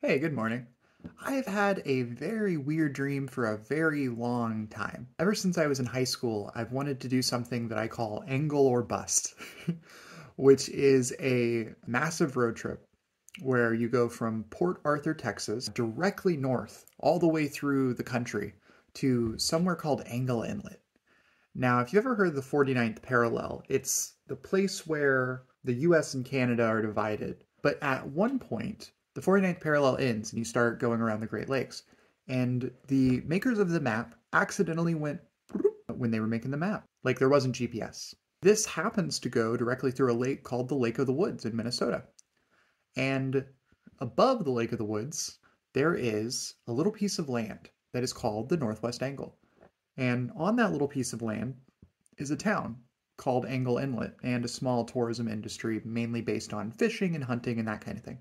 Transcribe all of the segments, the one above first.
Hey, good morning. I've had a very weird dream for a very long time. Ever since I was in high school, I've wanted to do something that I call angle or bust, which is a massive road trip where you go from Port Arthur, Texas, directly north, all the way through the country to somewhere called Angle Inlet. Now, if you've ever heard of the 49th parallel, it's the place where the US and Canada are divided. But at one point, the 49th parallel ends and you start going around the Great Lakes. And the makers of the map accidentally went when they were making the map, like there wasn't GPS. This happens to go directly through a lake called the Lake of the Woods in Minnesota. And above the Lake of the Woods, there is a little piece of land that is called the Northwest Angle. And on that little piece of land is a town called Angle Inlet and a small tourism industry mainly based on fishing and hunting and that kind of thing.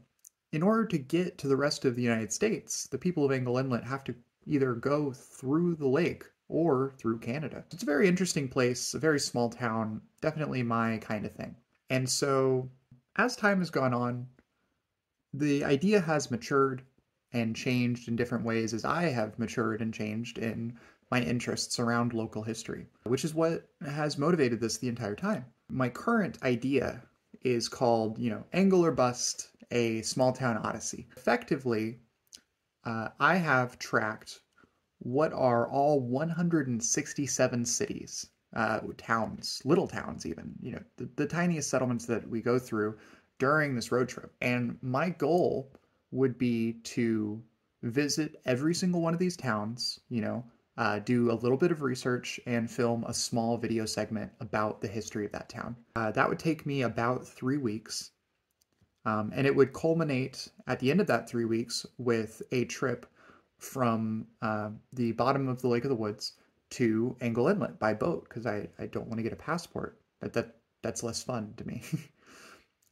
In order to get to the rest of the United States, the people of Angle Inlet have to either go through the lake or through Canada. It's a very interesting place, a very small town, definitely my kind of thing. And so, as time has gone on, the idea has matured and changed in different ways as I have matured and changed in my interests around local history, which is what has motivated this the entire time. My current idea is called, Angle or Bust, a small town odyssey. Effectively, I have tracked what are all 167 cities, towns, little towns even, the tiniest settlements that we go through during this road trip. And my goal would be to visit every single one of these towns, do a little bit of research and film a small video segment about the history of that town. That would take me about 3 weeks. And it would culminate at the end of that 3 weeks with a trip from the bottom of the Lake of the Woods to Angle Inlet by boat, because I don't want to get a passport. That's less fun to me.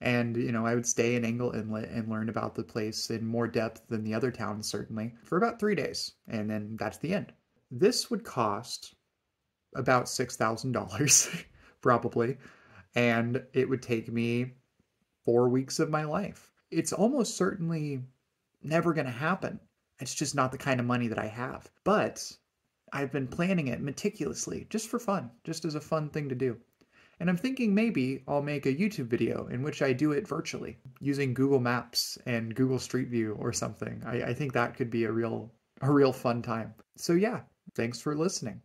And, I would stay in Angle Inlet and learn about the place in more depth than the other towns, certainly, for about 3 days. And then that's the end. This would cost about $6,000, probably. And it would take me 4 weeks of my life. It's almost certainly never going to happen. It's just not the kind of money that I have. But I've been planning it meticulously, just for fun, just as a fun thing to do. And I'm thinking maybe I'll make a YouTube video in which I do it virtually, using Google Maps and Google Street View or something. I think that could be a real fun time. So yeah, thanks for listening.